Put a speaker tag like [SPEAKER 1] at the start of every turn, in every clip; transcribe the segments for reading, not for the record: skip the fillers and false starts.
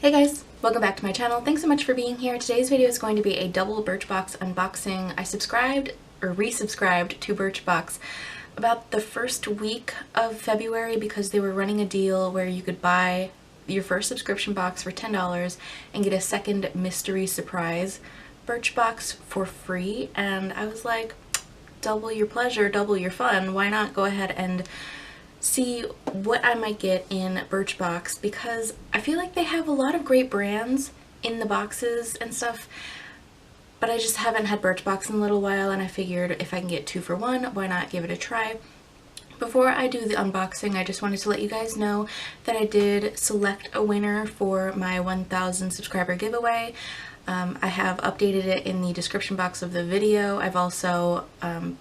[SPEAKER 1] Hey guys, welcome back to my channel. Thanks so much for being here. Today's video is going to be a double Birchbox unboxing. I subscribed or resubscribed to Birchbox about the first week of February because they were running a deal where you could buy your first subscription box for $10 and get a second mystery surprise Birchbox for free, and I was like, double your pleasure, double your fun. Why not go ahead and see what I might get in Birchbox, because I feel like they have a lot of great brands in the boxes and stuff, but I just haven't had Birchbox in a little while, and I figured if I can get 2 for 1, why not give it a try. Before I do the unboxing, I just wanted to let you guys know that I did select a winner for my 1,000 subscriber giveaway. I have updated it in the description box of the video. I've also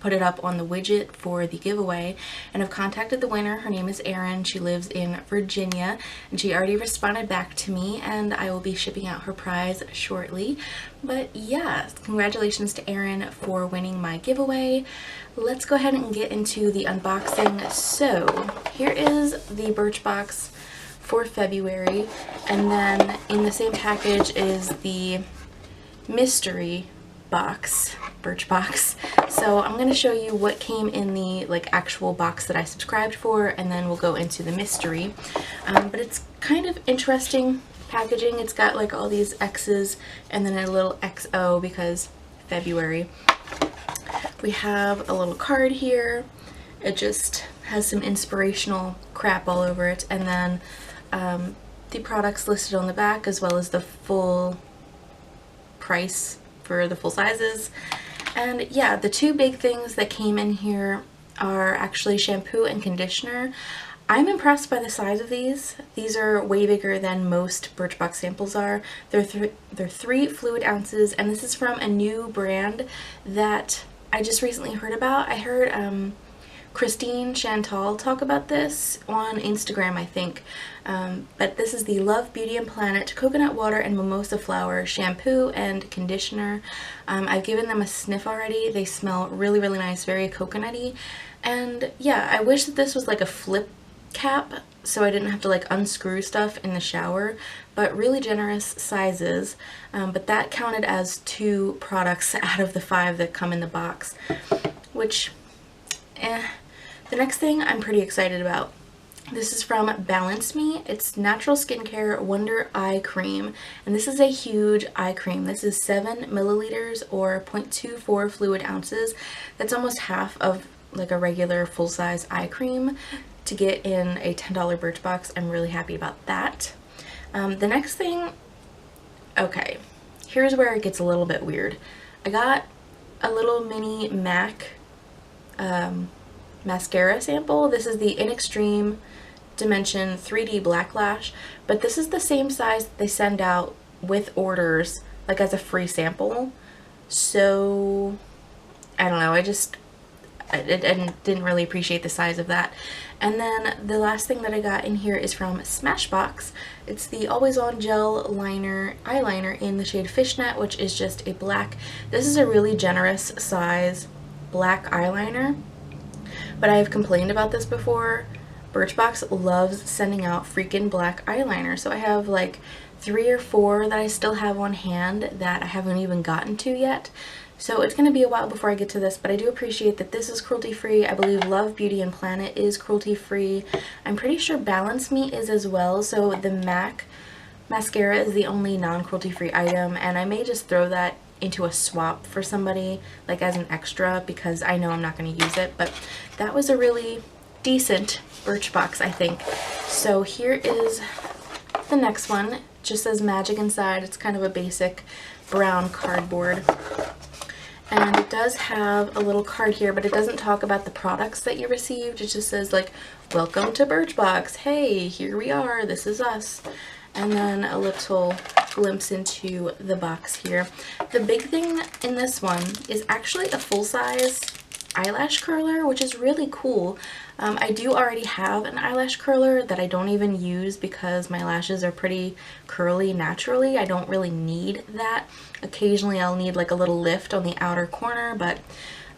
[SPEAKER 1] put it up on the widget for the giveaway, and I've contacted the winner. Her name is Erin. She lives in Virginia, and she already responded back to me, and I will be shipping out her prize shortly. But yeah, congratulations to Erin for winning my giveaway. Let's go ahead and get into the unboxing. So here is the Birchbox for February, and then in the same package is the mystery box, Birchbox. So I'm going to show you what came in the actual box that I subscribed for, and then we'll go into the mystery. But it's kind of interesting packaging. It's got like all these X's and then a little XO because February. We have a little card here. It just has some inspirational crap all over it, and then the products listed on the back, as well as the full price for the full sizes. And yeah, the two big things that came in here are actually shampoo and conditioner. I'm impressed by the size of these. These are way bigger than most Birchbox samples are. They're 3 fluid ounces, and this is from a new brand that I just recently heard about. I heard Christine Chantal talk about this on Instagram, I think. But this is the Love Beauty and Planet Coconut Water and Mimosa Flower Shampoo and Conditioner. I've given them a sniff already. They smell really, really nice, very coconutty. And yeah, I wish that this was like a flip cap so I didn't have to like unscrew stuff in the shower, but really generous sizes. But that counted as 2 products out of the 5 that come in the box, which the next thing I'm pretty excited about. This is from Balance Me. It's Natural Skincare Wonder Eye Cream, and this is a huge eye cream. This is 7 milliliters or 0.24 fluid ounces. That's almost half of like a regular full-size eye cream to get in a $10 Birchbox. I'm really happy about that. The next thing, okay, here's where it gets a little bit weird. I got a little mini MAC mascara sample. This is the In Extreme Dimension 3D Black Lash, but this is the same size that they send out with orders, like as a free sample. So I don't know, I didn't really appreciate the size of that. And then the last thing that I got in here is from Smashbox. It's the Always On Gel Eyeliner in the shade Fishnet, which is just a black. This is a really generous size black eyeliner, but I have complained about this before. Birchbox loves sending out freaking black eyeliner, so I have like 3 or 4 that I still have on hand that I haven't even gotten to yet. So it's going to be a while before I get to this, but I do appreciate that this is cruelty-free. I believe Love Beauty and Planet is cruelty-free. I'm pretty sure Balance Me is as well, so the MAC mascara is the only non-cruelty-free item, and I may just throw that into a swap for somebody, like as an extra, because I know I'm not going to use it. But that was a really decent Birchbox, I think. So here is the next one. It just says Magic inside. It's kind of a basic brown cardboard. And it does have a little card here, but it doesn't talk about the products that you received. It just says like, welcome to Birchbox. Hey, here we are. This is us. And then a little glimpse into the box here. The big thing in this one is actually a full-size eyelash curler, which is really cool. I do already have an eyelash curler that I don't even use because my lashes are pretty curly naturally. I don't really need that. Occasionally I'll need like a little lift on the outer corner, but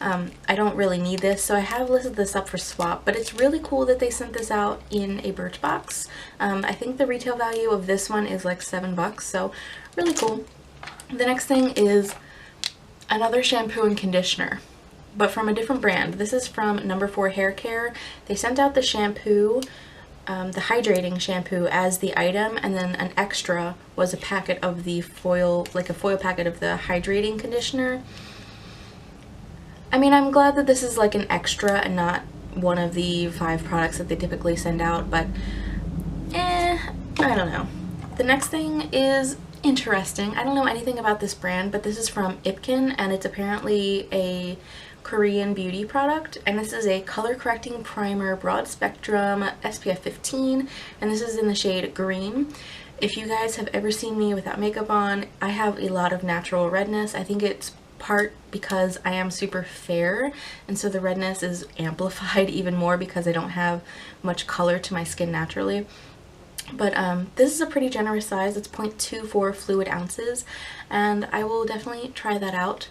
[SPEAKER 1] I don't really need this, so I have listed this up for swap, but it's really cool that they sent this out in a Birchbox. I think the retail value of this one is like $7, so really cool. The next thing is another shampoo and conditioner, but from a different brand. This is from No. 4 Hair Care. They sent out the shampoo, the hydrating shampoo as the item, and then an extra was a packet of the foil, like a foil packet of the hydrating conditioner. I mean, I'm glad that this is like an extra and not one of the 5 products that they typically send out, but I don't know. The next thing is interesting. I don't know anything about this brand, but this is from Ipkin, and it's apparently a Korean beauty product, and this is a color correcting primer, broad spectrum, SPF 15, and this is in the shade green. If you guys have ever seen me without makeup on, I have a lot of natural redness. I think it's part because I am super fair, and so the redness is amplified even more because I don't have much color to my skin naturally. But this is a pretty generous size. It's 0.24 fluid ounces, and I will definitely try that out.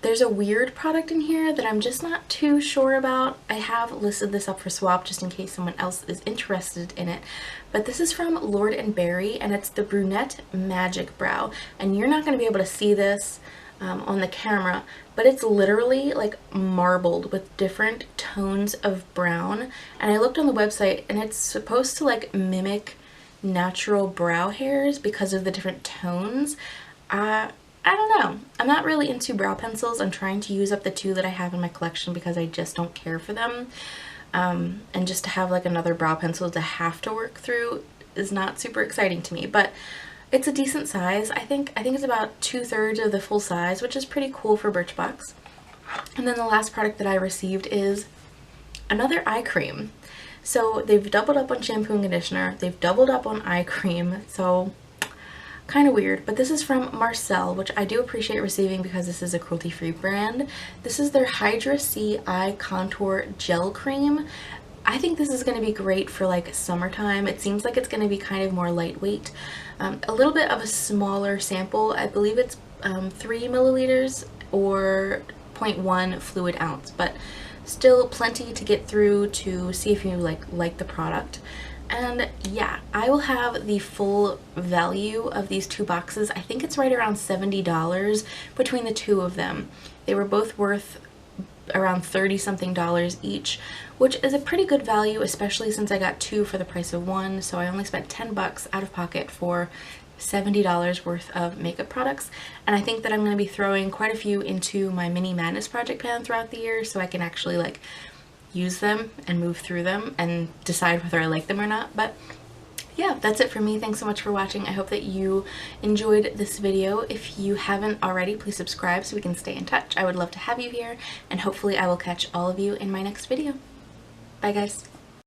[SPEAKER 1] There's a weird product in here that I'm just not too sure about. I have listed this up for swap just in case someone else is interested in it. But this is from Lord & Berry, and it's the Brunette Magic Brow. And you're not going to be able to see this on the camera, but it's literally like marbled with different tones of brown. And I looked on the website, and it's supposed to like mimic natural brow hairs because of the different tones. I don't know. I'm not really into brow pencils. I'm trying to use up the 2 that I have in my collection because I just don't care for them. And just to have like another brow pencil to have to work through is not super exciting to me, but it's a decent size. I think it's about 2/3 of the full size, which is pretty cool for Birchbox. And then the last product that I received is another eye cream. So they've doubled up on shampoo and conditioner. They've doubled up on eye cream. So kind of weird, but this is from Marcel, which I do appreciate receiving because this is a cruelty-free brand. This is their Hydra C Eye Contour Gel Cream. I think this is going to be great for like summertime. It seems like it's going to be kind of more lightweight. A little bit of a smaller sample. I believe it's 3 milliliters or 0.1 fluid ounce, but still plenty to get through to see if you like the product. And yeah, I will have the full value of these 2 boxes. I think it's right around $70 between the 2 of them. They were both worth around $30-something each, which is a pretty good value, especially since I got 2 for the price of 1. So I only spent $10 out of pocket for $70 worth of makeup products. And I think that I'm going to be throwing quite a few into my Mini Madness project pan throughout the year, so I can actually like use them and move through them and decide whether I like them or not. But yeah, that's it for me. Thanks so much for watching. I hope that you enjoyed this video. If you haven't already, please subscribe so we can stay in touch. I would love to have you here, and hopefully I will catch all of you in my next video. Bye guys.